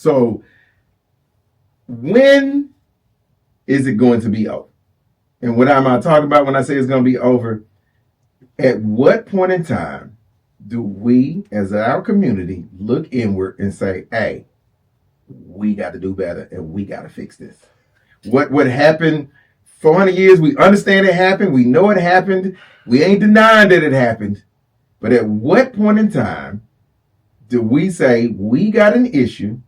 So when is it going to be over? And what am I talking about when I say it's going to be over? At what point in time do we, as our community, look inward and say, hey, we got to do better and we got to fix this? What happened 400 years, we understand it happened. We know it happened. We ain't denying that it happened. But at what point in time do we say we got an issue?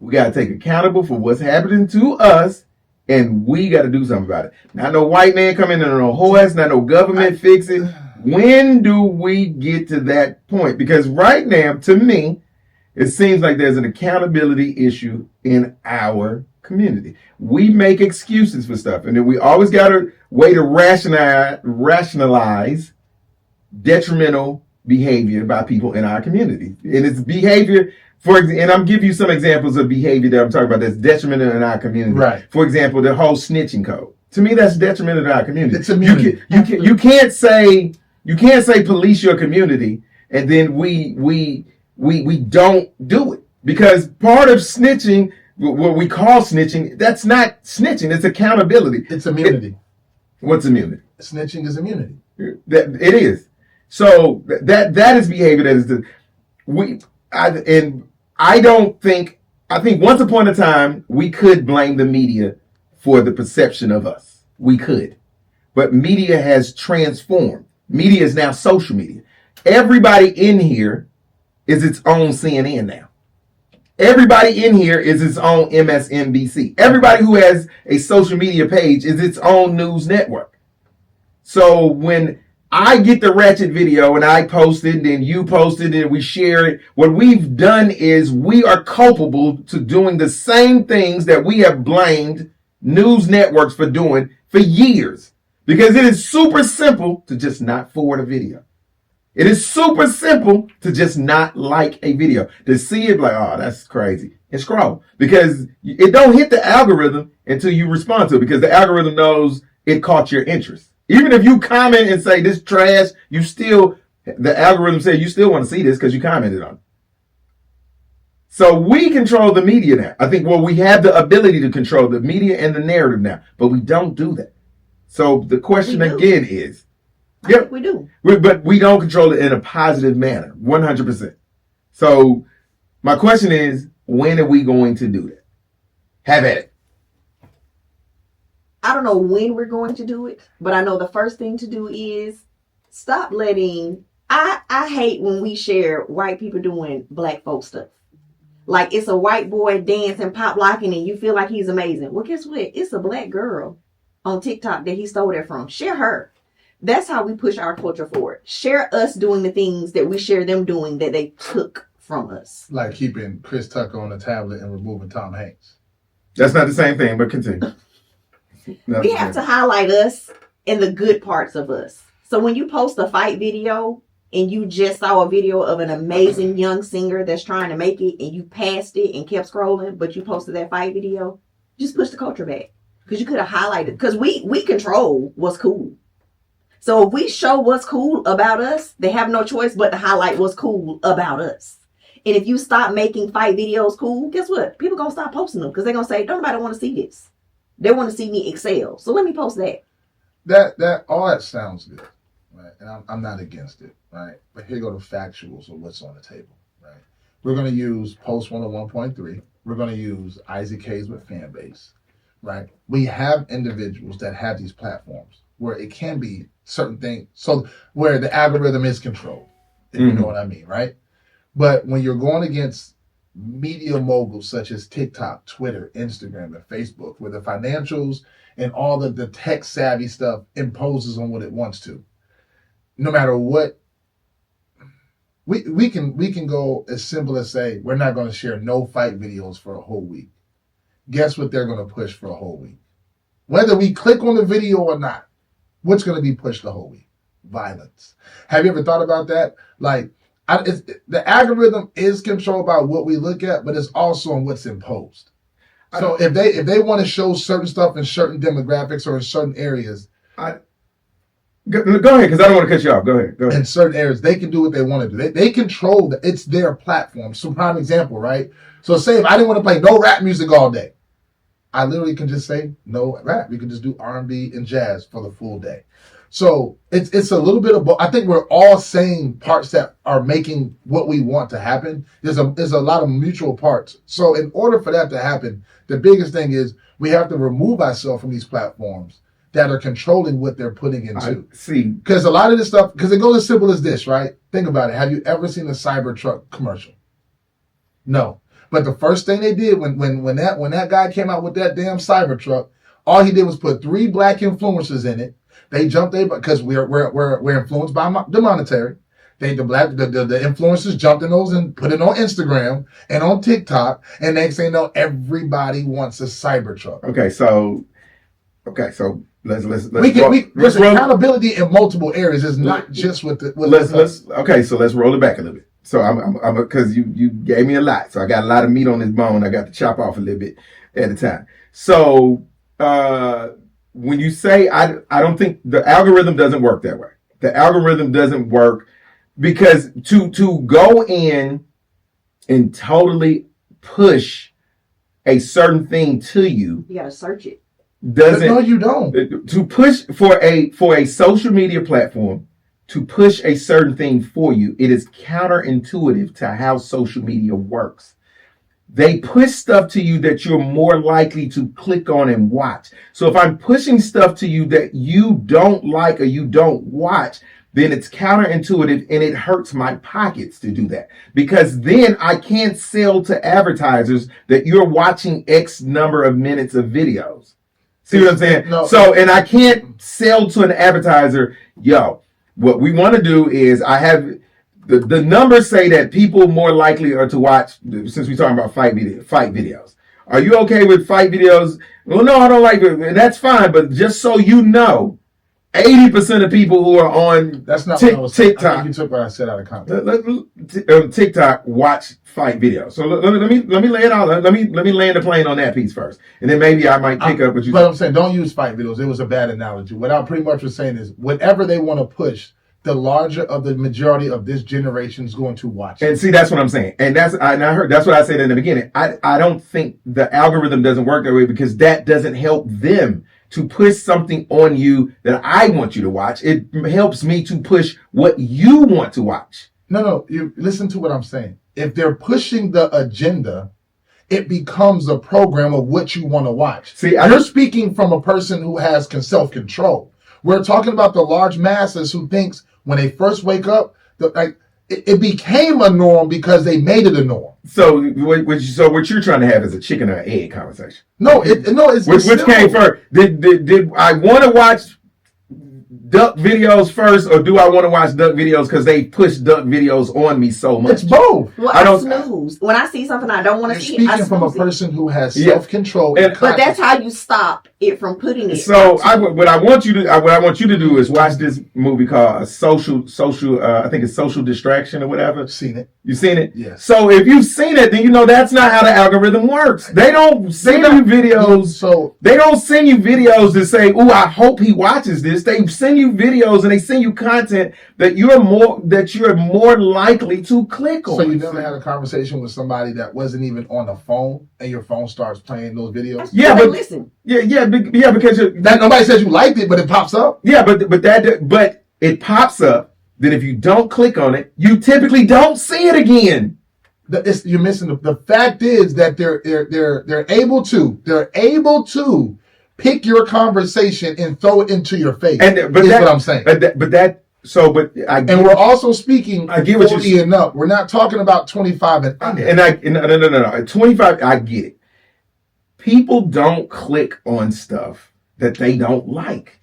We got to take accountable for what's happening to us, and we got to do something about it. Not no white man coming in on a horse, not no government fix it. When do we get to that point? Because right now, to me, it seems like there's an accountability issue in our community. We make excuses for stuff, and then we always got a way to rationalize detrimental behavior by people in our community. And it's behavior, and I'm giving you some examples of behavior that I'm talking about that's detrimental in our community. Right. For example, the whole snitching code. To me, that's detrimental to our community. It's immunity. You can't say police your community and then we don't do it. Because part of snitching, what we call snitching, that's not snitching, it's accountability. It's immunity. What's immunity? Snitching is immunity. That it is. So that is behavior that is I think once upon a time we could blame the media for the perception of us. We could. But media has transformed. Media is now social media. Everybody in here is its own CNN now. Everybody in here is its own MSNBC. Everybody who has a social media page is its own news network. So when I get the ratchet video and I post it, and then you post it, and we share it, what we've done is we are culpable to doing the same things that we have blamed news networks for doing for years. Because it is super simple to just not forward a video. It is super simple to just not like a video. To see it like, oh, that's crazy, and scroll. Because it don't hit the algorithm until you respond to it, because the algorithm knows it caught your interest. Even if you comment and say this trash, the algorithm says you still want to see this because you commented on it. So we control the media now. I think, we have the ability to control the media and the narrative now, but we don't do that. So the question again is, I think we do. But we don't control it in a positive manner, 100%. So my question is, when are we going to do that? Have at it. I don't know when we're going to do it, but I know the first thing to do is stop letting... I hate when we share white people doing black folk stuff. Like it's a white boy dancing, pop locking, and you feel like he's amazing. Well, guess what? It's a black girl on TikTok that he stole that from. Share her. That's how we push our culture forward. Share us doing the things that we share them doing that they took from us. Like keeping Chris Tucker on the tablet and removing Tom Hanks. That's not the same thing, but continue. We have to highlight us and the good parts of us. So when you post a fight video and you just saw a video of an amazing young singer that's trying to make it and you passed it and kept scrolling, but you posted that fight video, just push the culture back. Because you could have highlighted, because we control what's cool. So if we show what's cool about us, they have no choice but to highlight what's cool about us. And if you stop making fight videos cool, guess what? People going to stop posting them because they're going to say, don't nobody want to see this. They want to see me excel. So let me post that. That all that sounds good, right? And I'm not against it, right? But here go the factuals of what's on the table, right? We're going to use Post 101.3. We're going to use Isaac Hayes with fan base, right? We have individuals that have these platforms where it can be certain things, so where the algorithm is controlled, if you know what I mean, right? But when you're going against media moguls such as TikTok, Twitter, Instagram, and Facebook, where the financials and all the tech savvy stuff imposes on what it wants to, no matter what, we can go as simple as say we're not going to share no fight videos for a whole week. Guess what they're going to push for a whole week? Whether we click on the video or not, what's going to be pushed the whole week? Violence. Have you ever thought about that? Like, the algorithm is controlled by what we look at, but it's also on what's imposed. So if they want to show certain stuff in certain demographics or in certain areas, Go ahead, because I don't want to cut you off. Go ahead. In certain areas, they can do what they want to do. They control it's their platform. So prime example, right? So say if I didn't want to play no rap music all day, I literally can just say no rap. We can just do R&B and jazz for the full day. So it's a little bit of both. I think we're all saying parts that are making what we want to happen. There's a lot of mutual parts. So in order for that to happen, the biggest thing is we have to remove ourselves from these platforms that are controlling what they're putting into. See, because a lot of this stuff, because it goes as simple as this, right? Think about it. Have you ever seen a Cybertruck commercial? No. But the first thing they did when that guy came out with that damn Cybertruck, all he did was put 3 black influencers in it. They jumped because we're influenced by the monetary. The influencers jumped in those and put it on Instagram and on TikTok, and next thing you know, everybody wants a Cybertruck. Okay, so let's there's accountability in multiple areas. It's not just with so let's roll it back a little bit. So I'm because you gave me a lot, so I got a lot of meat on this bone. I got to chop off a little bit at a time. So when you say I don't think the algorithm doesn't work that way. The algorithm doesn't work because to go in and totally push a certain thing to you, you gotta search it. No, you don't. To push for a social media platform to push a certain thing for you, it is counterintuitive to how social media works. They push stuff to you that you're more likely to click on and watch. So if I'm pushing stuff to you that you don't like or you don't watch, then it's counterintuitive and it hurts my pockets to do that. Because then I can't sell to advertisers that you're watching X number of minutes of videos. See what I'm saying? No. So, and I can't sell to an advertiser, what we want to do is I have the numbers say that people more likely are to watch, since we're talking about fight videos. Are you okay with fight videos? Well, no, I don't like it. And that's fine. But just so you know, 80% of people who are on that's not what I was TikTok. I think you took what I said out of context. TikTok watch fight videos. So let me lay it out. Let me land the plane on that piece first, and then maybe I might pick up what you. But I'm saying don't use fight videos. It was a bad analogy. What I pretty much was saying is whatever they want to push, the larger of the majority of this generation is going to watch it. And see, that's what I'm saying. And that's what I said in the beginning. I don't think the algorithm doesn't work that way because that doesn't help them to push something on you that I want you to watch. It helps me to push what you want to watch. No, you listen to what I'm saying. If they're pushing the agenda, it becomes a program of what you want to watch. See, you're speaking from a person who has self-control. We're talking about the large masses who thinks when they first wake up, it became a norm because they made it a norm. So what you're trying to have is a chicken or egg conversation. No, it's which came first? Did I want to watch duck videos first, or do I want to watch duck videos because they push duck videos on me so much? It's both. Well, I snooze. When I see something I don't want to see, you're speaking from a person who has self-control. But that's how you stop it from putting it. So what I want you to do is watch this movie called Social. I think it's Social Distraction or whatever. Seen it? You seen it? Yes. So if you've seen it, then you know that's not how the algorithm works. They don't send you videos. So they don't send you videos to say, "Ooh, I hope he watches this." They send you videos and they send you content that you're more likely to click on. So you never had a conversation with somebody that wasn't even on the phone, and your phone starts playing those videos? Yeah, but listen. Yeah, because that nobody says you liked it, but it pops up. Yeah, but it pops up. Then if you don't click on it, you typically don't see it again. You're missing the fact is that they're able to pick your conversation and throw it into your face. What I'm saying. And we're also speaking. I get what you're saying. And up. We're not talking about 25 and under. No. 25. I get it. People don't click on stuff that they don't like.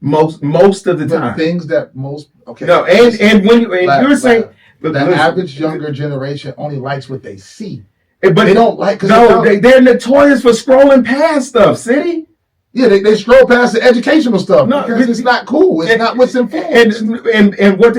Most of the time. Things that most okay. No, and when you're saying the average younger generation only likes what they see. But they don't like. They're notorious for scrolling past stuff. City. Yeah, they scroll past the educational stuff because it's not cool. It's not what's important.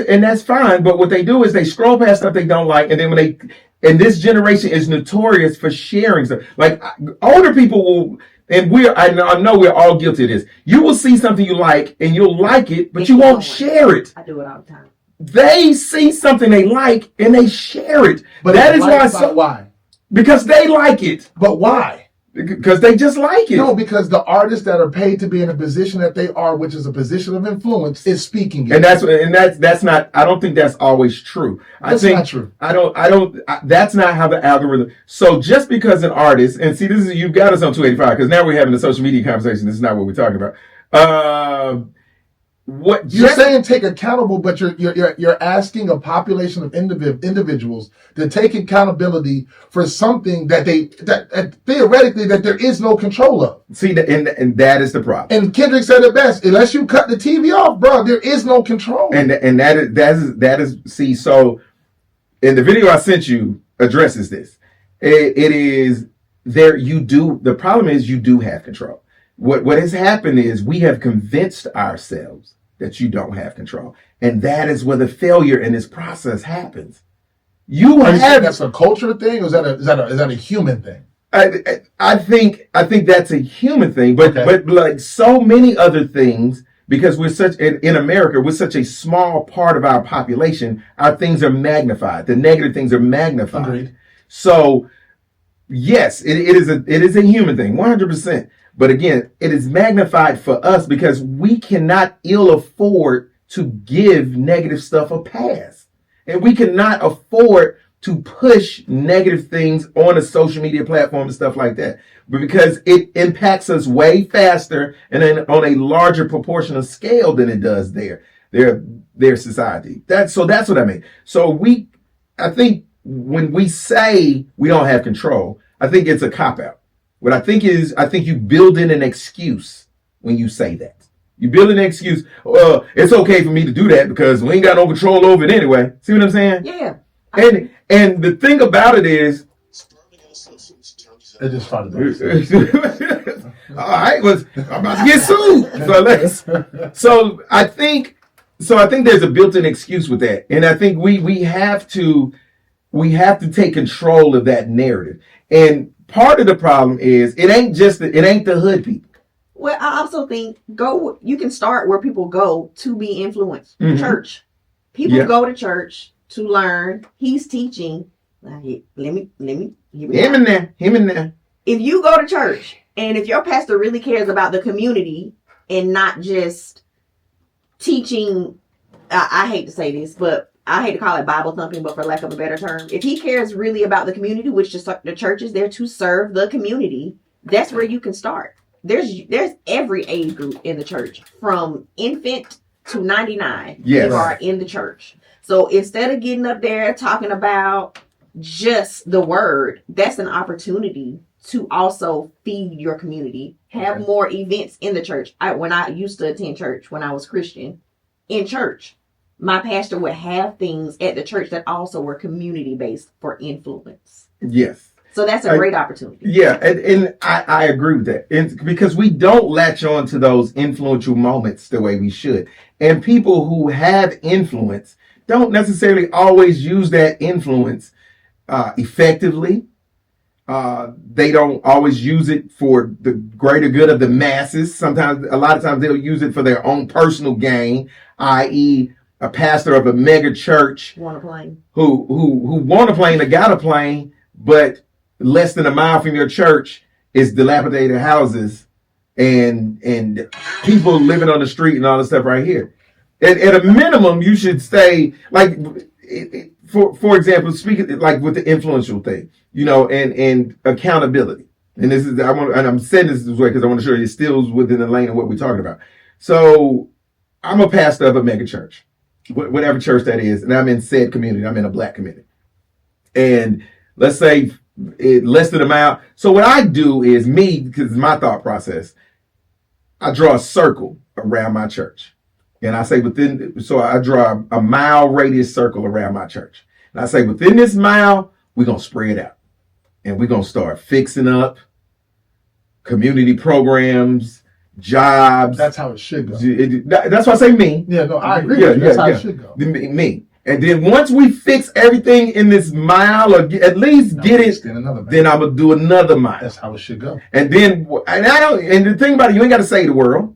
And that's fine. But what they do is they scroll past stuff they don't like, and then and this generation is notorious for sharing stuff. Like older people and I know we're all guilty of this. You will see something you like, and you'll like it, but you won't share it. I do it all the time. They see something they like, and they share it. But that is why? Because they like it. But why? Because they just like it. No, because the artists that are paid to be in a position that they are, which is a position of influence, is speaking it. And that's not. I don't think that's always true. That's not true. That's not how the algorithm. So just because an artist, and see, you've got us on 285 because now we're having a social media conversation. This is not what we're talking about. What you're saying take accountable, but you're asking a population of individuals to take accountability for something that theoretically that there is no control of. See, and that is the problem. And Kendrick said it best: unless you cut the TV off, bro, there is no control. And that is see. So, in the video I sent you addresses this. It is there. You do. The problem is you do have control. What has happened is we have convinced ourselves that you don't have control. And that is where the failure in this process happens. That's a culture thing, or is that a human thing? I think that's a human thing, but like so many other things, because we're in America, we're such a small part of our population, our things are magnified. The negative things are magnified. Agreed. So yes, it is a human thing, 100%. But again, it is magnified for us because we cannot ill afford to give negative stuff a pass. And we cannot afford to push negative things on a social media platform and stuff like that. But because it impacts us way faster and then on a larger proportional scale than it does their society. That's what I mean. So I think when we say we don't have control, I think it's a cop-out. What I think you build in an excuse when you say that. You build an excuse. It's okay for me to do that because we ain't got no control over it anyway. See what I'm saying? Yeah. And the thing about it is, it just started. All right, I'm about to get sued. So I think there's a built-in excuse with that, and I think we have to take control of that narrative. And part of the problem is it ain't the hood people. Well, I also think you can start where people go to be influenced. Mm-hmm. Church. People go to church to learn. He's teaching. Let me. Him in there. If you go to church and if your pastor really cares about the community and not just teaching, I hate to say this, but I hate to call it Bible thumping, but for lack of a better term, if he cares really about the community, which the church is there to serve the community, that's where you can start. There's every age group in the church, from infant to 99. Yes. You are in the church. So instead of getting up there talking about just the word, that's an opportunity to also feed your community. Have more events in the church. When I used to attend church when I was Christian, in church, my pastor would have things at the church that also were community-based for influence. Yes. So that's a great opportunity. Yeah, and I agree with that. And because we don't latch on to those influential moments the way we should. And people who have influence don't necessarily always use that influence effectively. They don't always use it for the greater good of the masses. A lot of times they'll use it for their own personal gain, i.e., a pastor of a mega church who want a plane that got a plane, but less than a mile from your church is dilapidated houses and people living on the street and all this stuff right here. At a minimum, you should stay like, for example, speaking like with the influential thing, and accountability. And I'm saying this way because I want to show you it still within the lane of what we're talking about. So I'm a pastor of a mega church, whatever church that is, and I'm in said community. I'm in a black community, and let's say less than a mile. So what I do is because my thought process, I draw a circle around my church. And I say so I draw a mile radius circle around my church. And I say within this mile, we're going to spread out. And we're going to start fixing up community programs, jobs. That's how it should go. That's why I say me. Yeah, no, I agree with you. That's how it should go. Me. And then once we fix everything in this mile, or at least get it, then I'm gonna do another mile. That's how it should go. And then, and the thing about it, you ain't got to save the world,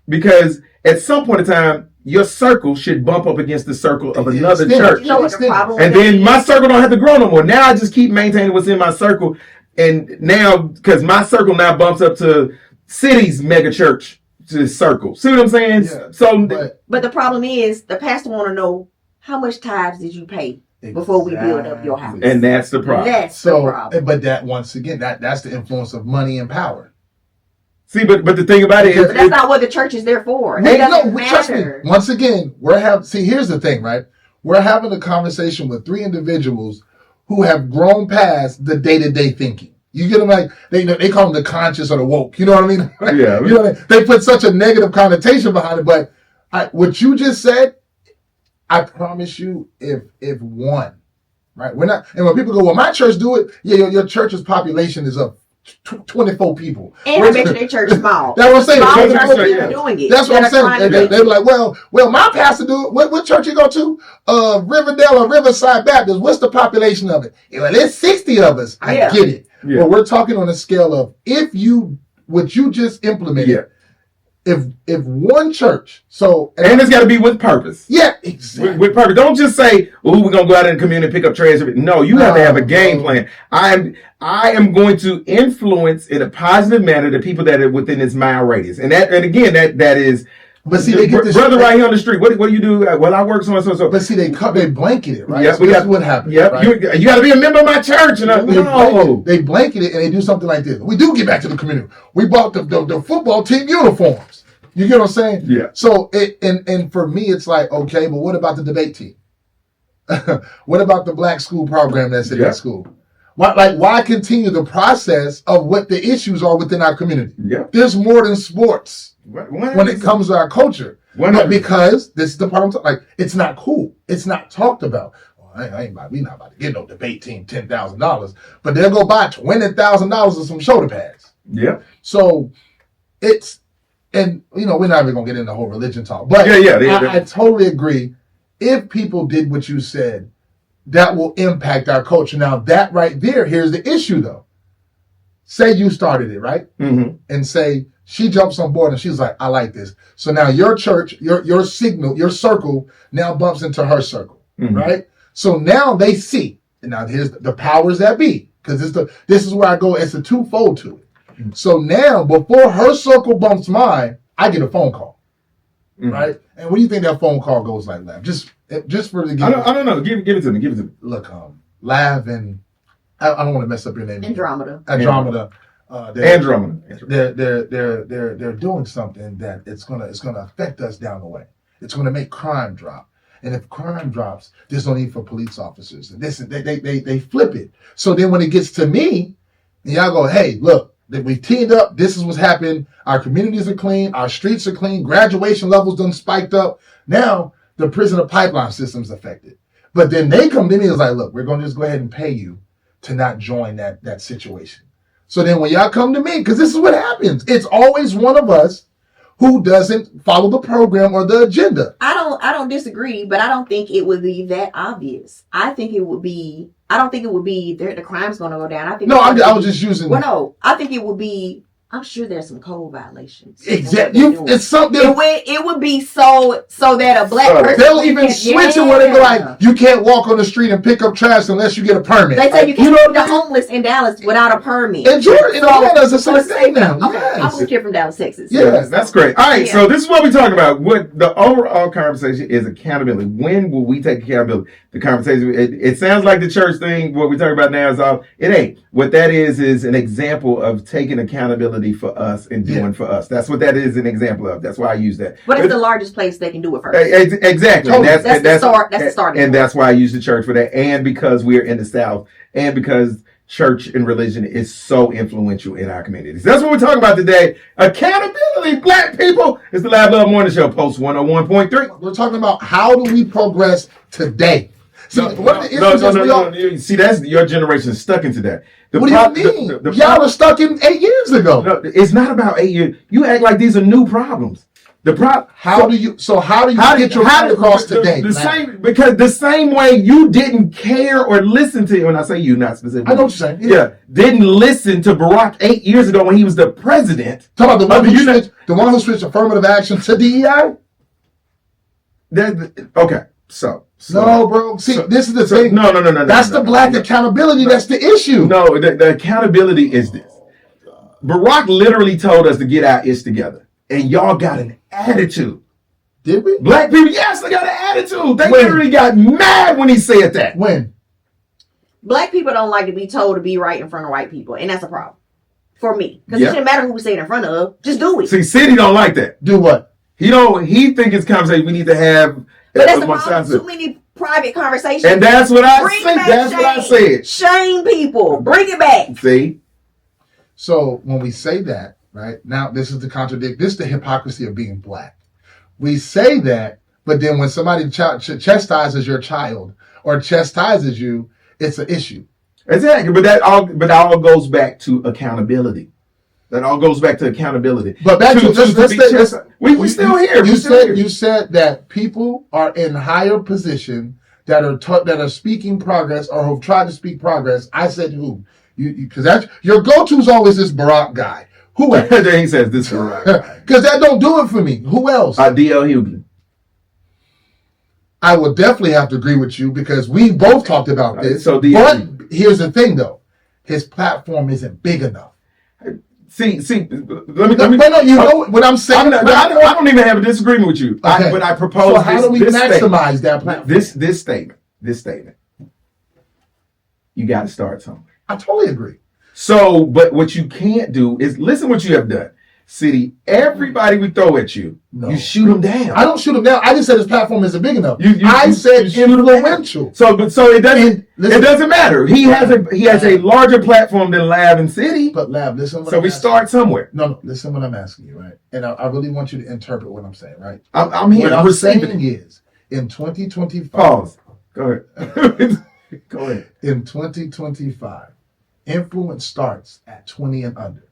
because at some point in time, your circle should bump up against the circle of another church. You know what the problem and then my circle don't have to grow no more. Now I just keep maintaining what's in my circle. And now, because my circle now bumps up to city's mega church to circle. See what I'm saying? Yeah, but the problem is, the pastor want to know, how much tithes did you pay before we build up your house? And that's the problem. That's the problem. But that, once again, that's the influence of money and power. See, but the thing about it is, but that's not what the church is there for. It doesn't matter. Trust me. Once again, here's the thing, right? We're having a conversation with 3 individuals who have grown past the day-to-day thinking. You get them, like, they call them the conscious or the woke. You know what I mean? Yeah. You know what I mean? They put such a negative connotation behind it. But what you just said, I promise you, if one, right? We're not, and when people go, well, my church do it. Yeah, your church's population is up 24 people. And I bet you their church small. That's what I'm saying. Small churches are doing it. That's what I'm saying. They're like, well, my pastor do it. What church you go to? Riverdale or Riverside Baptist. What's the population of it? Well, there's 60 of us. I get it. Yeah. But we're talking on a scale of what you just implemented. Yeah. If one church, and it's got to be with purpose. Yeah, exactly. With purpose. Don't just say, "Oh, we're gonna go out in the community and pick up trash." No, you have to have a game plan. I am going to influence in a positive manner the people that are within this mile radius, and again, that is. But see, they get this brother right here on the street. What do you do? Well, I work so and so. But see, they blanket it, right? Yep, so that's what happens. Yep, right? You got to be a member of my church. And they blanket it, and they do something like this. We do get back to the community. We bought the football team uniforms. You get what I'm saying? Yeah. So and for me, it's like, okay, but what about the debate team? What about the black school program that's in that school? Why continue the process of what the issues are within our community? Yeah. There's more than sports. When it comes to our culture. But because this is the problem, like, it's not cool. It's not talked about. Well, we not about to get no debate team $10,000, but they'll go buy $20,000 of some shoulder pads. Yeah. So and we're not even gonna get into the whole religion talk, but I totally agree. If people did what you said, that will impact our culture. Now that right there, here's the issue though. Say you started it, right? Mm-hmm. And say she jumps on board and she's like, I like this. So now your church, your signal, your circle now bumps into her circle, right? So now they see. And now here's the powers that be. Because this is where I go, it's a twofold to it. Mm-hmm. So now, before her circle bumps mine, I get a phone call, right? And what do you think that phone call goes like, Lav? Just for the... I don't know. Give it to me. Look, Lav and... I don't want to mess up your name. Andromeda. They're doing something that it's gonna affect us down the way. It's gonna make crime drop. And if crime drops, there's no need for police officers. And they flip it. So then when it gets to me, and y'all go, hey, look, we teamed up. This is what's happened. Our communities are clean. Our streets are clean. Graduation levels done spiked up. Now the prisoner pipeline system's affected. But then they come to me and it's like, look, we're gonna just go ahead and pay you to not join that situation. So then when y'all come to me, because this is what happens, it's always one of us who doesn't follow the program or the agenda. I don't disagree, but I don't think it would be that obvious. I don't think it would be the crime's going to go down. I was just using. Well, no, I think it would be. I'm sure there's some code violations. Exactly. It's something. It would be so that a black person. They'll even switch it where they go like, you can't walk on the street and pick up trash unless you get a permit. They say you can't feed the homeless in Dallas without a permit. And Jordan, Atlanta's the same thing now. I moved here from Dallas, Texas. Yeah, that's great. All right, so this is what we're talking about. What the overall conversation is accountability. When will we take accountability? The conversation. It sounds like the church thing. What we're talking about now is all. It ain't. What that is an example of taking accountability for us and doing for us. That's what that is an example of. That's why I use that. But it's the largest place they can do it first. Exactly. Totally. That's the start. That's the starting. And that's why I use the church for that. And because we're in the South, and because church and religion is so influential in our communities. That's what we're talking about today. Accountability, black people. It's the Lav Luv Morning Show, Post 101.3. We're talking about how do we progress today. See, See, that's your generation stuck into that. What do you mean? Y'all are stuck in 8 years ago. No, it's not about 8 years. You act like these are new problems. How do you get your point across today? Because the same way you didn't care or listen to, when I say you, not specifically. I know what you're saying. Yeah. Didn't listen to Barack 8 years ago when he was the president. Talk about the one who switched affirmative action to DEI? Okay. So no, bro. See, this is the thing. No. That's the black accountability. That's the issue. No, the accountability is this. Barack literally told us to get our ish together. And y'all got an attitude. Did we? Black people, yes, they got an attitude. They literally got mad when he said that. When? Black people don't like to be told to be right in front of white people. And that's a problem. For me. Because it shouldn't matter who we say it in front of. Just do it. See, City don't like that. Do what? He think it's conversation we need to have. But that's the problem. Too many private conversations. And that's what I said. That's what I said. Shame people. Bring it back. See? So when we say that, right, now this is the hypocrisy of being black. We say that, but then when somebody chastises your child or chastises you, it's an issue. Exactly. But that all goes back to accountability. That all goes back to accountability. But back to we still here. You said that people are in higher position that are speaking progress or who've tried to speak progress. I said who? Because that's your go-to is always this Barack guy. Who else? He says this Barack guy. Because that don't do it for me. Who else? D.L. Hughley. I would definitely have to agree with you because we both talked about this. So but here's the thing, though, his platform isn't big enough. See. Let me. You know what I'm saying. I don't even have a disagreement with you. Okay. But I propose. So how do we maximize that platform? This statement. You got to start somewhere. I totally agree. So, but what you can't do is listen what you have done. City, everybody we throw at you, you shoot them down. I don't shoot them down. I just said his platform isn't big enough. I said influential. So it doesn't matter. He has a larger platform than Lav and City. But Lav, listen. So we start somewhere. No, listen what I'm asking you, right? And I really want you to interpret what I'm saying, right? I'm here. What I'm saying is in 2025. Pause. Go ahead. Go ahead. In 2025, influence starts at 20 and under.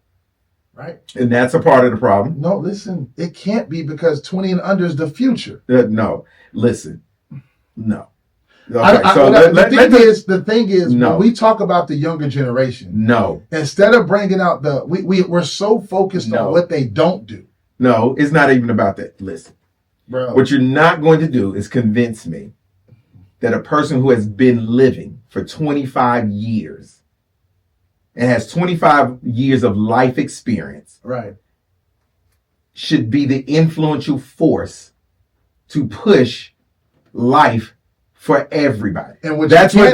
Right? And that's a part of the problem. No, listen, it can't be because 20 and under is the future. No, listen, no. Okay, the thing is, when we talk about the younger generation, instead of bringing out we're so focused on what they don't do. No, it's not even about that. Listen, bro, what you're not going to do is convince me that a person who has been living for 25 years and has 25 years of life experience, right, should be the influential force to push life for everybody. And that's what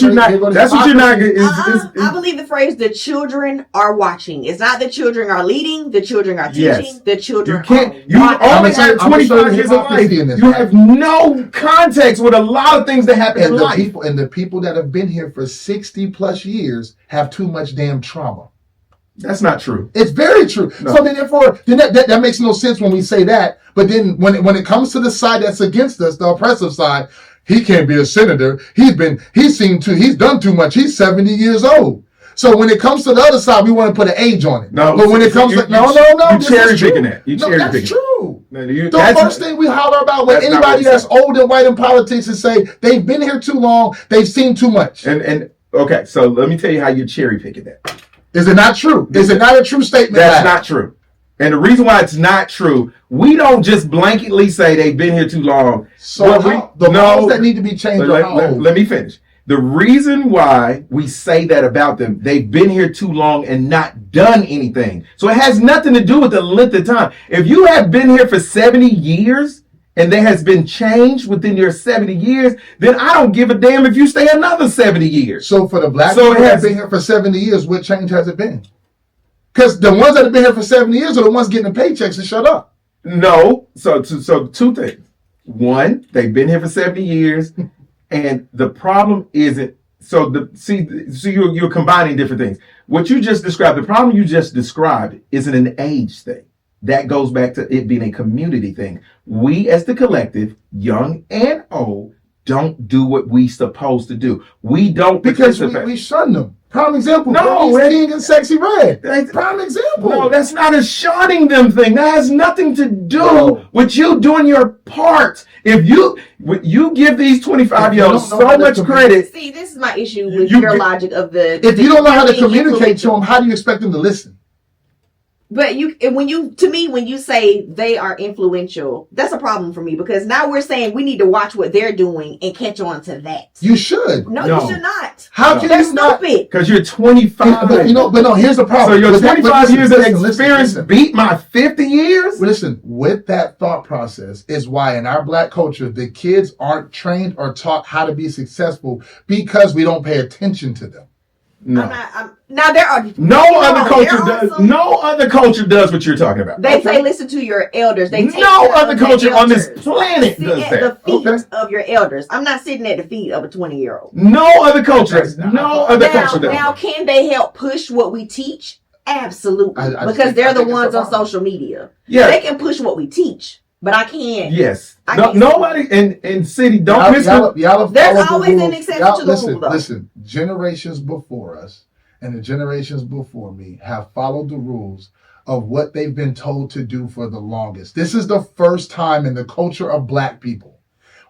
you're not. I believe the phrase "the children are watching." It's not the children are leading, the children are teaching, yes. The children. You only have 25 years of life. You have no context with a lot of things that happen in life. The people that have been here for 60 plus years have too much damn trauma. That's not true. It's very true. No. So then that makes no sense when we say that. But then when it comes to the side that's against us, the oppressive side, he can't be a senator. He's done too much. He's 70 years old. So when it comes to the other side, we want to put an age on it. No, but when it comes you cherry picking that. That's true. The first thing we holler about when anybody that's old and white in politics is say they've been here too long, they've seen too much. And okay, so let me tell you how you're cherry picking that. Is it not true? Is it not a true statement? That's not true. And the reason why it's not true, we don't just blanketly say they've been here too long. So laws that need to be changed let me finish. The reason why we say that about them, they've been here too long and not done anything. So it has nothing to do with the length of time. If you have been here for 70 years and there has been change within your 70 years, then I don't give a damn if you stay another 70 years. So for the black people that have been here for 70 years, what change has it been? Because the ones that have been here for 70 years are the ones getting the paychecks and shut up. No. So two things. One, they've been here for 70 years, and the problem isn't. So you're combining different things. What you just described, the problem you just described, isn't an age thing. That goes back to it being a community thing. We as the collective, young and old, don't do what we supposed to do. We don't because we shun them. Prime example. No, Bernice King and Sexy Red. That's- Prime example. No, that's not a shawning them thing. That has nothing to do No. with you doing your part. If you give these 25-year-olds If you don't know so how to much credit, See, this is my issue with You your get- logic of the. If you don't know how to being communicate to influential. them, how do you expect them to listen? But when you say they are influential, that's a problem for me because now we're saying we need to watch what they're doing and catch on to that. You should. No, No. you should not. How No. can That's you not? stupid. because you're 25. But no, here's the So problem. your With that- 25 listen, years of listen, experience listen. beat my 50 years? Listen, with that thought process is why in our black culture, the kids aren't trained or taught how to be successful because we don't pay attention to them. No. Now there are No you know, other there culture are does. some- No other culture does what you're talking about. They Okay. say listen to your elders. They take No care other of their culture on this elders. planet Sit does at that. the feet Okay. of your elders. I'm not sitting at the feet of a 20-year-old. No other culture. That's not- No other Now, culture does. now, can they help push what we teach? Absolutely, I because think- they're I the think it's ones a on problem. social media. Yeah. They can push what we teach, but I can't. Yes. I No, can't nobody in city don't miss Y'all have There's followed the always an rules. exception Y'all- to the listen, rule, though. Listen, generations before us and the generations before me have followed the rules of what they've been told to do for the longest. This is the first time in the culture of black people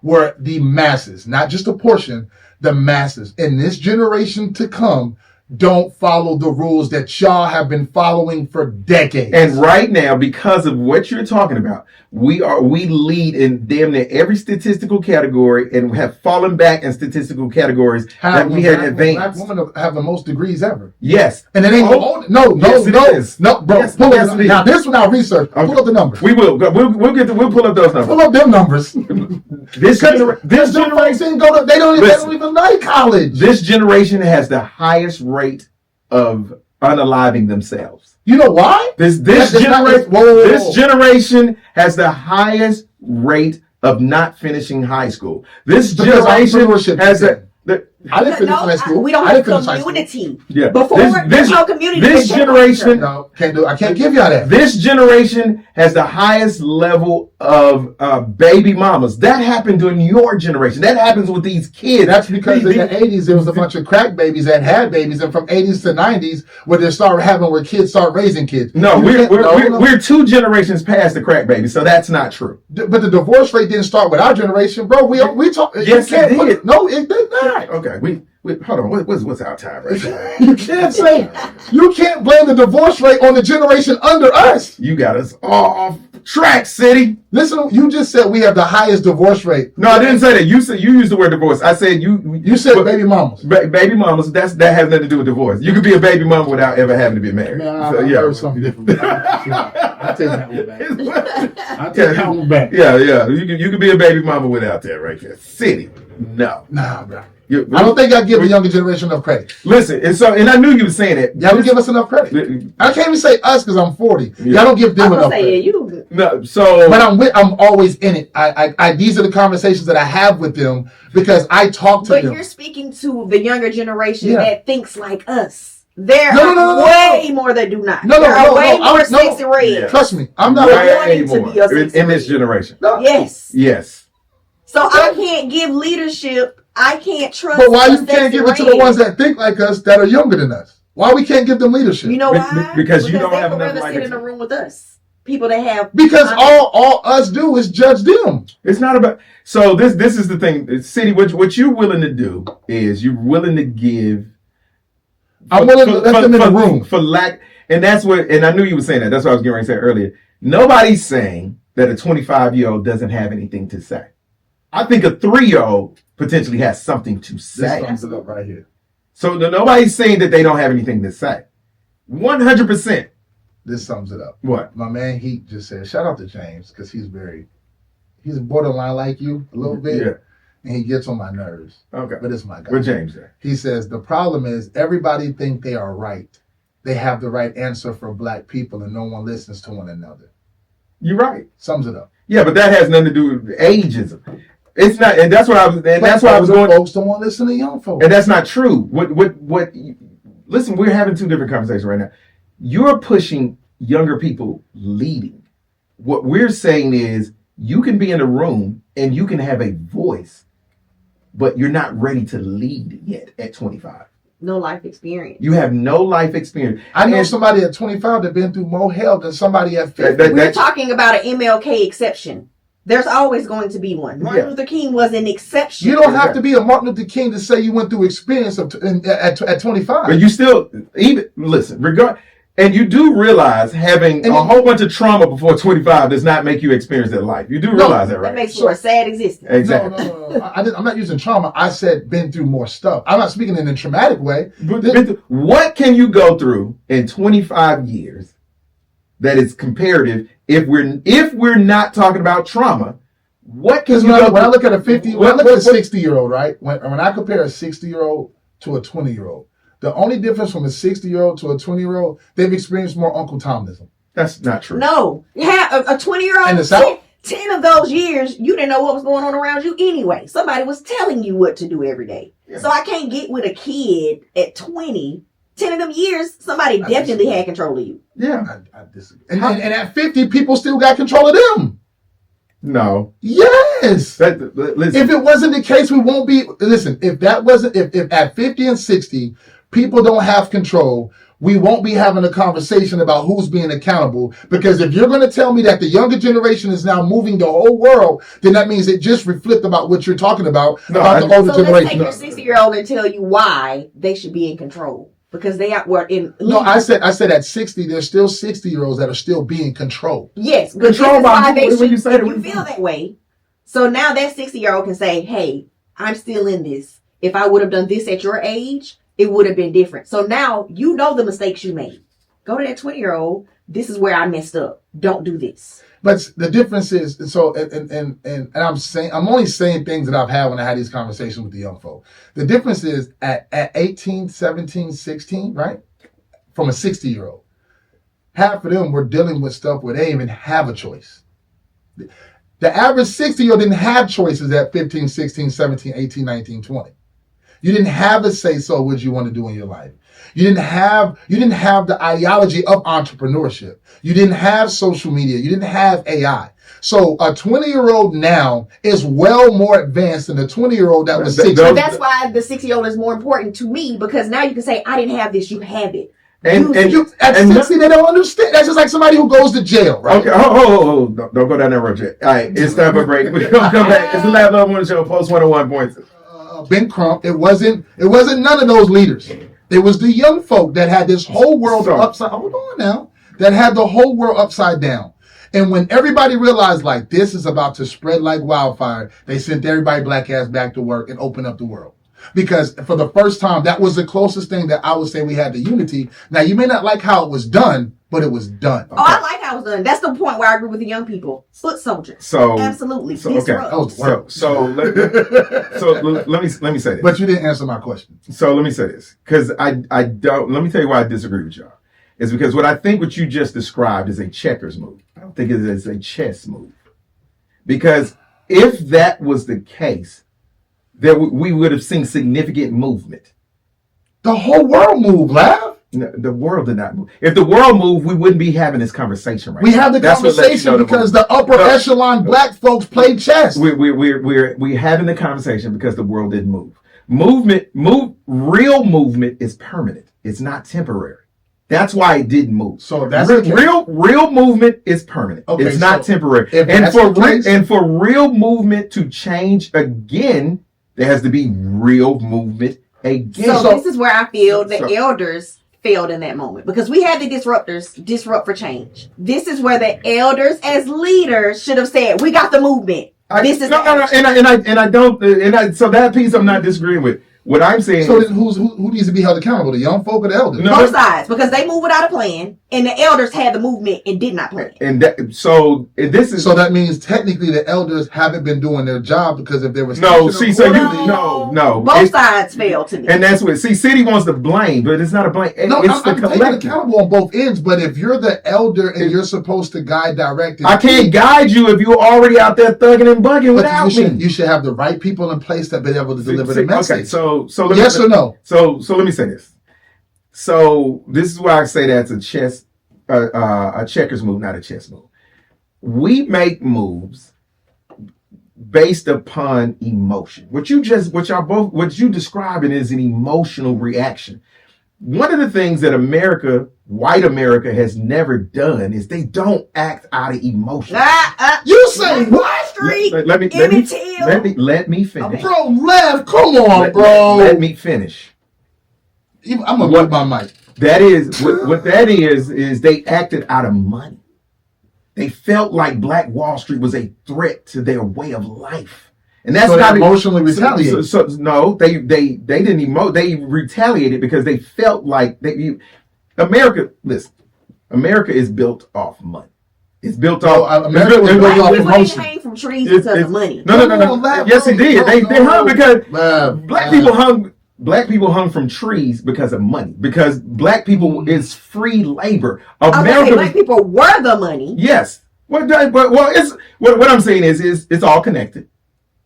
where the masses, not just a portion, the masses in this generation to come don't follow the rules that y'all have been following for decades. And right now, because of what you're talking about, we lead in damn near every statistical category and have fallen back in statistical categories that we had black advanced. women have the most degrees ever. Yes. And it ain't Oh, no, yes, it is. bro. Yes, Pull yes, up it is. now. This one I researched. Okay. Pull up the numbers. We will. We'll pull up those numbers. Pull up them numbers. This Them folks generation. didn't go to. They don't Listen. even like college. This generation has the highest rate of unaliving themselves. You know why? This That's not- generation. whoa, whoa, whoa. This generation has the highest rate of not finishing high school. This Because generation entrepreneurship has is a. The, I didn't finish high school. We don't I have didn't finish high school. community. yeah. Before there's no community. This There's no generation. culture. No, can't do. I can't give y'all that. This generation has the highest level of baby mamas. That happened during your generation. That happens with these kids. That's because in the 80s, there was a bunch of crack babies that had babies, and from 80s to 90s, where they started having where kids start raising kids. No, You can't- we're 2 generations past the crack baby, so that's not true. But the divorce rate didn't start with our generation, bro. We talk. Yes, you can't it put did. No, it did not. Okay, we hold on. What's our time right now? You can't say you can't blame the divorce rate on the generation under us. You got us all off track, city. Listen, you just said we have the highest divorce rate. No, I didn't say that. You said you used the word divorce. I said You said but- baby mamas. baby mamas. That has nothing to do with divorce. You could be a baby mama without ever having to be married. Man, I So, heard something different. I take that one back. I take that one back. Yeah. You could be a baby mama without that right there. City. No. Nah, bro. You- I don't think I give the younger generation enough credit. Listen, and I knew you were saying that. Y'all don't give us enough credit. I can't even say us because I'm 40. Yeah. Y'all don't give them I'm enough gonna say credit. you. No, so But I'm always in it. I these are the conversations that I have with them because I talk to But them. you're speaking to the younger generation Yeah. that thinks like us. There No, are no, no, no, way more that do not. No, there are no, way no, more no. sexy red. Yeah. Trust me, I'm not. Right. way wanting to more be a sexy in this man. generation. No. Yes. Yes. So I can't give leadership. I can't trust. But why a you can't sexy give it to red. the ones that think like us that are younger than us? Why we can't give them leadership? You know Be- why? because you don't they have would enough rather like sit it. in a room with us. People that have Because all us do is judge them. It's not about. So this is the thing, City. What you're willing to do is you're willing to give. I'm willing to let them in the room. For lack, and that's what. And I knew you were saying that. That's what I was getting ready to say earlier. Nobody's saying that a 25-year-old doesn't have anything to say. I think a 3-year-old potentially has something to This say. sums it up right here. So nobody's saying that they don't have anything to say. 100%. This sums it up. What? My man Heat just said, shout out to James, because he's borderline like you a little bit. Yeah. And he gets on my nerves. Okay. But it's my guy. What James say? He says, the problem is everybody think they are right. They have the right answer for black people and no one listens to one another. You're right. Sums it up. Yeah, but that has nothing to do with ageism. It's not, and that's what I was. And that's why I was older going. folks don't want to listen to young folks. And that's not true. What? Listen, we're having 2 different conversations right now. You're pushing younger people leading. What we're saying is you can be in a room and you can have a voice, but you're not ready to lead yet at 25. No life experience. You have no life experience. I know somebody at 25 that been through more hell than somebody at 50. We're talking about an MLK exception. There's always going to be one. Martin Luther King was an exception. You don't have to be a Martin Luther King to say you went through experience at 25. But you still, even, listen, and you do realize having a whole bunch of trauma before 25 does not make you experience that life. You do realize that, right? That makes for a sad existence. Exactly. No. I'm not using trauma. I said been through more stuff. I'm not speaking in a traumatic way. What can you go through in 25 years that is comparative if we're not talking about trauma? What can you when I look at a 60-year-old, right? When I compare a 60-year-old to a 20-year-old, the only difference from a 60-year-old to a 20-year-old, they've experienced more Uncle Tomism. That's not true. No. Yeah, a 20-year-old, 10 of those years, you didn't know what was going on around you anyway. Somebody was telling you what to do every day. Yeah. So I can't get with a kid at 20. 10 of them years, somebody definitely had control of you. Yeah. I disagree. And at 50, people still got control of them. No. Yes. Listen. If it wasn't the case, we won't be. Listen, if at 50 and 60, people don't have control, we won't be having a conversation about who's being accountable. Because if you're going to tell me that the younger generation is now moving the whole world, then that means it just reflects about what you're talking about the older generation. Let's take your 60-year-old and tell you why they should be in control. Because they were in. No, I said at 60, there's still 60-year-olds that are still being controlled. Yes, but controlled by when you say that. You feel that way. So now that 60-year-old can say, "Hey, I'm still in this. If I would have done this at your age, it would have been different." So now you know the mistakes you made. Go to that 20-year-old. This is where I messed up. Don't do this. But the difference is, so, and I'm only saying things that I've had when I had these conversations with the young folk. The difference is at 18, 17, 16, right? From a 60-year-old, half of them were dealing with stuff where they didn't even have a choice. The average 60-year-old didn't have choices at 15, 16, 17, 18, 19, 20. You didn't have a say-so what you want to do in your life. You didn't have the ideology of entrepreneurship. You didn't have social media. You didn't have AI. So a 20-year-old now is well more advanced than the 20-year-old that was 60. So that's why the 60-year-old is more important to me, because now you can say, I didn't have this, you have it. And at 60, they don't understand. That's just like somebody who goes to jail, right? Okay, don't go down that road yet. All right, it's time for a break. We're going to come back. It's the Lav Luv Morning Show, Post 101 points. Ben Crump, it wasn't none of those leaders. It was the young folk that had this whole world upside. Hold on now. That had the whole world upside down. And when everybody realized like this is about to spread like wildfire, they sent everybody black ass back to work and opened up the world. Because for the first time, that was the closest thing that I would say we had to unity. Now you may not like how it was done, but it was done. Okay. Oh, I like how it was done. That's the point where I agree with the young people. Foot soldiers. So absolutely. So, okay. Let me say this. But you didn't answer my question. So let me say this, because I don't. Let me tell you why I disagree with y'all. Is because what you just described is a checkers move. I don't think it is a chess move. Because if that was the case, we would have seen significant movement. The whole world moved, Lav. No, the world did not move. If the world moved, we wouldn't be having this conversation right now. We have the conversation because the upper echelon black folks played chess. We're having the conversation because the world didn't move. Real movement is permanent. It's not temporary. That's why it didn't move. So that's real movement is permanent. Okay, it's not temporary. And for real movement to change again, there has to be real movement again. So this is where I feel the elders failed in that moment, because we had the disruptors disrupt for change. This is where the elders as leaders should have said, we got the movement. So that piece I'm not disagreeing with. What I'm saying so then who needs to be held accountable? The young folk or the elders? No, both sides, because they move without a plan, and the elders had the movement and did not plan. So that means technically the elders haven't been doing their job, because if there was both sides failed to me. And that's what City wants to blame, but it's not a blame. No, I'm taking accountable on both ends. But if you're the elder and you're supposed to guide, direct, I can't guide you if you're already out there thugging and bugging without me. You should have the right people in place that be able to deliver the message. Okay, so yes or no? So let me say this. So this is why I say that's a checkers move, not a chess move. We make moves based upon emotion. What you describing is an emotional reaction. One of the things that white America has never done is they don't act out of emotion. You say Wall Street, let me finish. Okay. Bro, Lav, come on, bro. Let me finish. I'm gonna mute my mic. That is what that is they acted out of money. They felt like Black Wall Street was a threat to their way of life. And that's so not emotionally retaliated. No, they didn't emote. They retaliated because they felt like America is built off money. It's built off. America was built off emotion. Hang from trees because of money. No. Yes, it did. They hung because Black people hung from trees because of money. Because Black people is free labor. Black people were the money. Yes. What I'm saying is it's all connected.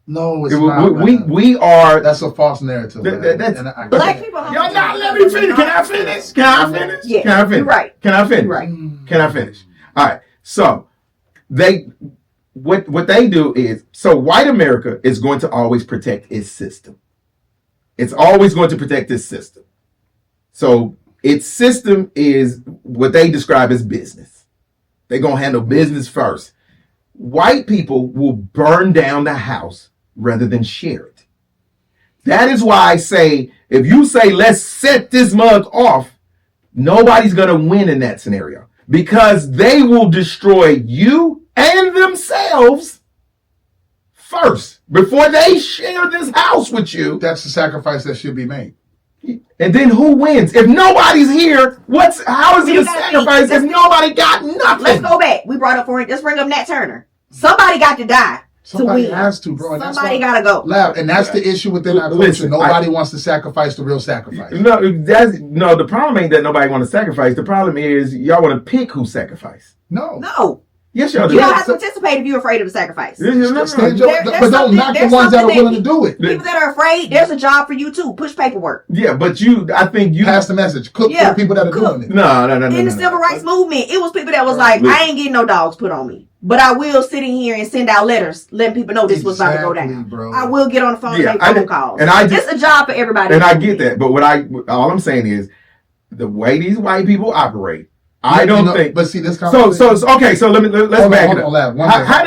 No, it's not. We are. That's a false narrative. Black people. Y'all not let me finish. Can I finish? Yeah, Can I finish? You're right. Can I finish? Right. Can I finish? All right. So what they do is white America is going to always protect its system. It's always going to protect its system. So its system is what they describe as business. They're going to handle business first. White people will burn down the house rather than share it. That is why I say, if you say, let's set this mug off, nobody's going to win in that scenario because they will destroy you and themselves first before they share this house with you. That's the sacrifice that should be made. And then who wins? If nobody's here, how is it a sacrifice if nobody got nothing? Let's go back. We brought up let's bring up Nat Turner. Somebody got to die. Somebody has to, bro. Somebody got to go. Lav, and that's the issue within our culture. Nobody wants to sacrifice the real sacrifice. No, the problem ain't that nobody want to sacrifice. The problem is y'all want to pick who sacrifice. No. Yes, y'all do. You don't have to participate if you're afraid of the sacrifice. But don't knock the ones that are willing to do it. People that are afraid, there's a job for you too. Push paperwork. Yeah, but I think you pass the message. Cook for the people that are doing it. No. In the civil rights movement, it was people that was like, I ain't getting no dogs put on me. But I will sit in here and send out letters letting people know this was about to go down. Bro. I will get on the phone and make phone calls. And it's a job for everybody. And I get that. But all I'm saying is the way these white people operate, I don't think. But see, this conversation. So let's back it up. How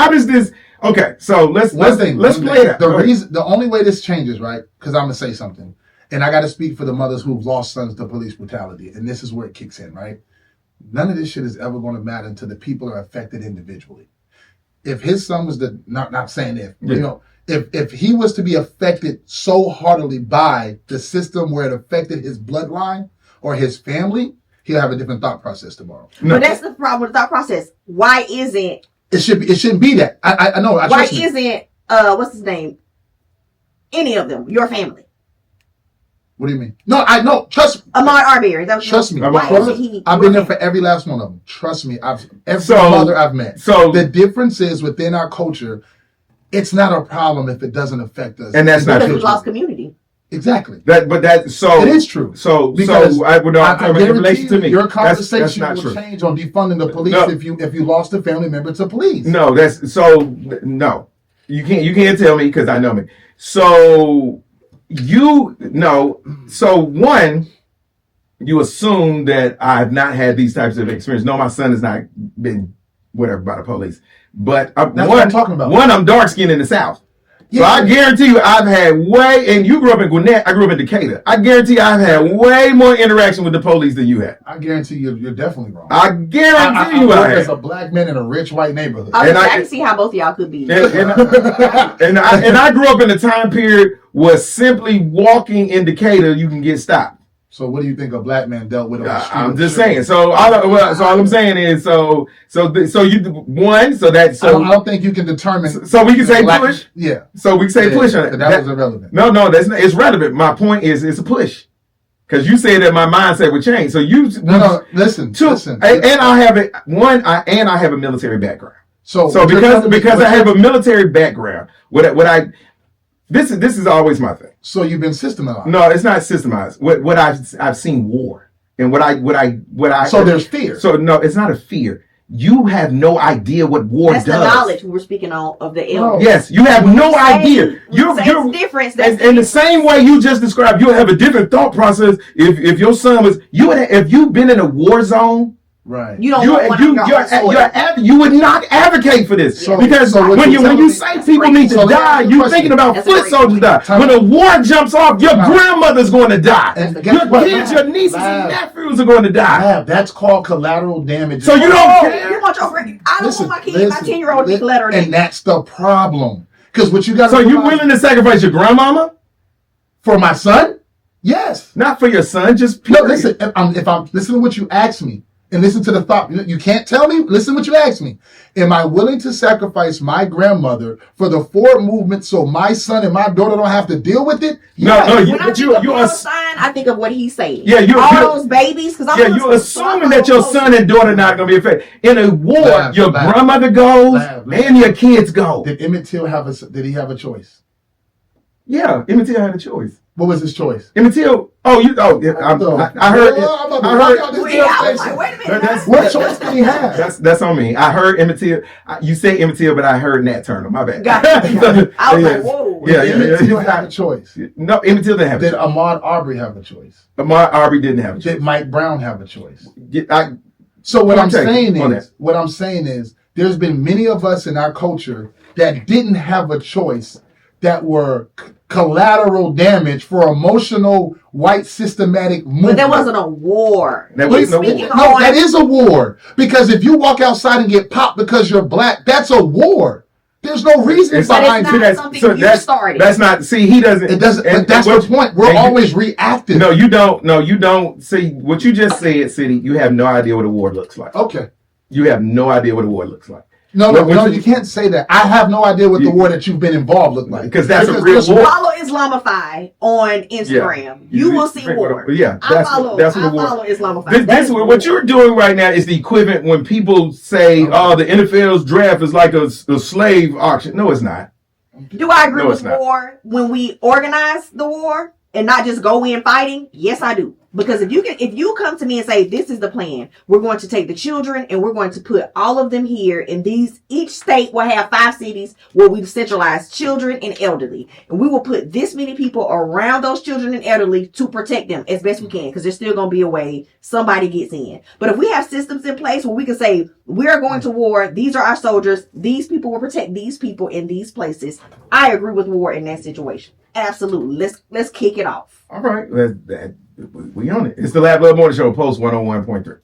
does this? Okay, so let's play it out. The only way this changes, right? Because I'm gonna say something, and I got to speak for the mothers who've lost sons to police brutality, and this is where it kicks in, right? None of this shit is ever going to matter until the people are affected individually. If his son was not saying if he was to be affected so heartily by the system where it affected his bloodline or his family, he'll have a different thought process tomorrow. But that's the problem with the thought process. Why isn't it shouldn't be that? I know. Why isn't what's his name? Any of them your family? What do you mean? No, I know. Trust me. Ahmaud Arbery. Trust me. Why isn't he? I've been there for every last one of them. Trust me. Every mother I've met. So the difference is within our culture, it's not a problem if it doesn't affect us. And that's not true. Because we lost community. Exactly. It is true. Because I guarantee you, your conversation that's will change on defunding the police if you lost a family member to police. No, no. You can't tell me because I know me. So one, you assume that I've not had these types of experiences. No, my son has not been whatever by the police. But that's what I'm talking about. One, I'm dark skinned in the South. Yeah. So I guarantee you I've had and you grew up in Gwinnett, I grew up in Decatur. I guarantee I've had way more interaction with the police than you had. I guarantee you're definitely wrong. I guarantee you I have. As a black man in a rich white neighborhood. I can see how both of y'all could be. And I grew up in a time period where simply walking in Decatur, you can get stopped. So what do you think a black man dealt with on the street? I'm just saying. So all I'm saying is I don't think you can determine. So we can say push. Yeah. So we can say push on it. That was irrelevant. No, that's not. It's relevant. My point is, it's a push. Because you said that my mindset would change. So listen. And I have I have a military background. So because I have a military background, this is always my thing. So you've been systemized. No, it's not systemized. What I've seen war, and what I. So there's fear. So no, it's not a fear. you have no idea what war That's does. the knowledge we were speaking on of the elders. Yes, you have no idea. You're difference. In the same way you just described, you'll have a different thought process if your son was if you've been in a war zone. Right. You don't you would not advocate for this. Because when you say people need to die, you're thinking about foot soldiers die. When a war jumps off, your grandmother's going to die. Your kids, your nieces and nephews are going to die. That's called collateral damage. So you don't care? You want your friend? I don't want my kid, my 10-year-old to be collateral damage. And that's the problem. Because what you got. So you willing to sacrifice your grandmama for my son? Yes. Not for your son, just period. No, listen. If I'm listening to what you asked me. And listen to the thought. You can't tell me. Listen to what you asked me. Am I willing to sacrifice my grandmother for the forward movement so my son and my daughter don't have to deal with it? No. When I think of sign, I think of what he's saying. Yeah, all those babies. You're assuming that your son and daughter not going to be affected. In a war, your grandmother goes and your kids go. Did Emmett Till have a choice? Yeah, Emmett Till had a choice. What was his choice? Emmett Till. I heard. Wait a minute. What choice did he have? That's on me. I heard Emmett Till. You say Emmett Till, but I heard Nat Turner. My bad. Got it. I was like, whoa. Yeah. Emmett Till had a choice. No, Emmett Till didn't have a choice. Did Ahmaud Arbery have a choice? Ahmaud Arbery didn't have a choice. Did Mike Brown have a choice? So what I'm saying is, there's been many of us in our culture that didn't have a choice, that were collateral damage for emotional white systematic movement. But there wasn't a war. That is a war. Because if you walk outside and get popped because you're black, that's a war. There's no reason behind it. Started. That's not. See, he doesn't. It doesn't. But that's the point. We're always reactive. No, you don't. No, you don't. See what you just said, City. You have no idea what a war looks like. Okay. You have no idea what a war looks like. No, you can't say that. I have no idea what the war that you've been involved look like. Because that's a real war. Follow Islamify on Instagram. Yeah. You will see war. Yeah, I follow Islamify. This what you're doing right now is the equivalent when people say, "Oh, the NFL's draft is like a slave auction." No, it's not. Do I agree with war when we organize the war and not just go in fighting? Yes, I do. Because if you come to me and say, this is the plan, we're going to take the children and we're going to put all of them here in each state will have 5 cities where we've centralized children and elderly. And we will put this many people around those children and elderly to protect them as best we can, because there's still going to be a way somebody gets in. But if we have systems in place where we can say, we are going to war, these are our soldiers, these people will protect these people in these places, I agree with war in that situation. Absolutely. Let's kick it off. All right. We on it. It's the Lav Luv Morning Show, Post 101.3.